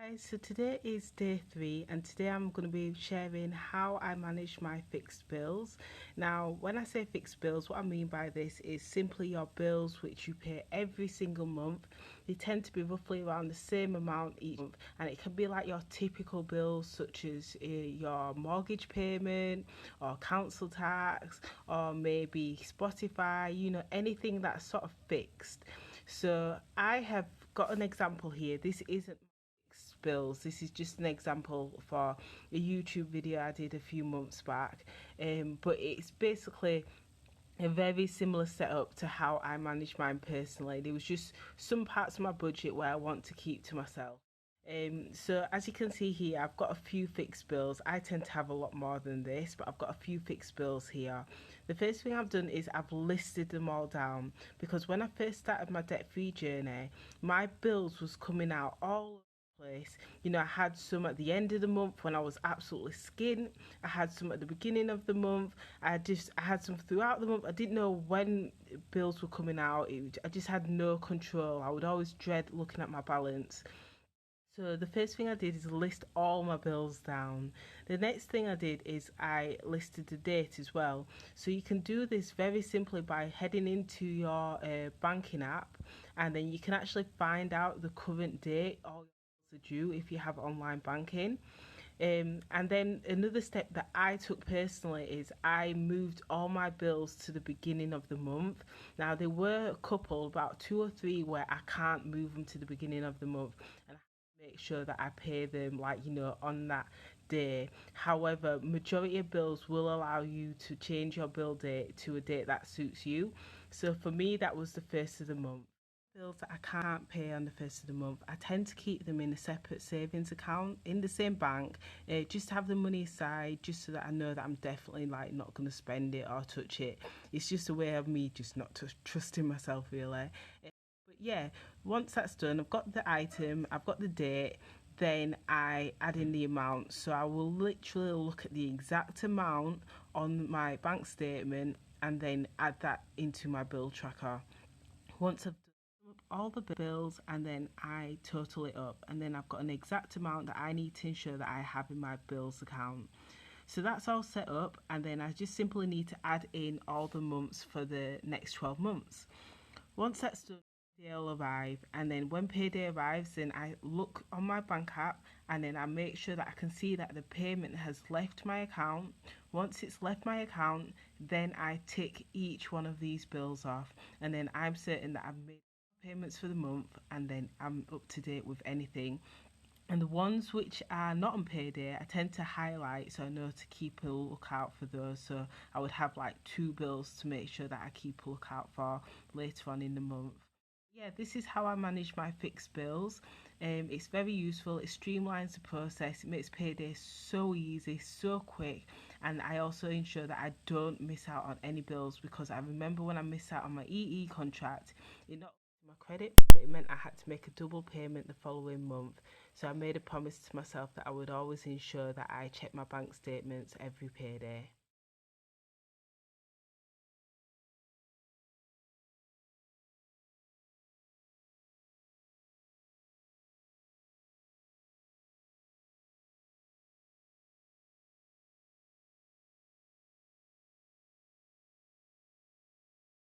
Guys, so today is day 3 and today I'm going to be sharing how I manage my fixed bills. Now when I say fixed bills, what I mean by this is simply your bills which you pay every single month. They tend to be roughly around the same amount each month, and it can be like your typical bills such as your mortgage payment or council tax or maybe Spotify, anything that's sort of fixed. So I have got an example here. This isn't bills. This is just an example for a YouTube video I did a few months back, but it's basically a very similar setup to how I manage mine personally. There was just some parts of my budget where I want to keep to myself. So as you can see here, I've got a few fixed bills. I tend to have a lot more than this, but I've got a few fixed bills here. The first thing I've done is I've listed them all down, because when I first started my debt-free journey, my bills was coming out all place. I had some at the end of the month when I was absolutely skint. I had some at the beginning of the month. I had some throughout the month. I didn't know when bills were coming out. I just had no control. I would always dread looking at my balance. So the first thing I did is list all my bills down. The next thing I did is I listed the date as well. So you can do this very simply by heading into your banking app, and then you can actually find out the current date or due if you have online banking. And then another step that I took personally is I moved all my bills to the beginning of the month. Now there were a couple, about 2 or 3, where I can't move them to the beginning of the month, and I have to make sure that I pay them on that day. However, majority of bills will allow you to change your bill date to a date that suits you. So for me, that was the first of the month. Bills that I can't pay on the first of the month, I tend to keep them in a separate savings account in the same bank, just to have the money aside, just so that I know that I'm definitely not going to spend it or touch it. It's just a way of me just not trusting myself, really. But yeah, once that's done, I've got the item, I've got the date, then I add in the amount. So I will literally look at the exact amount on my bank statement and then add that into my bill tracker. Once I've all the bills, and then I total it up, and then I've got an exact amount that I need to ensure that I have in my bills account. So that's all set up, and then I just simply need to add in all the months for the next 12 months. Once that's done, payday will arrive, and then when payday arrives, then I look on my bank app, and then I make sure that I can see that the payment has left my account. Once it's left my account, then I tick each one of these bills off, and then I'm certain that I've made payments for the month, and then I'm up to date with anything. And the ones which are not on payday, I tend to highlight so I know to keep a lookout for those. So I would have 2 bills to make sure that I keep a lookout for later on in the month. Yeah, this is how I manage my fixed bills. It's very useful. It streamlines the process. It makes payday so easy, so quick, and I also ensure that I don't miss out on any bills, because I remember when I missed out on my EE contract, it not my credit, but it meant I had to make a double payment the following month. So I made a promise to myself that I would always ensure that I check my bank statements every payday.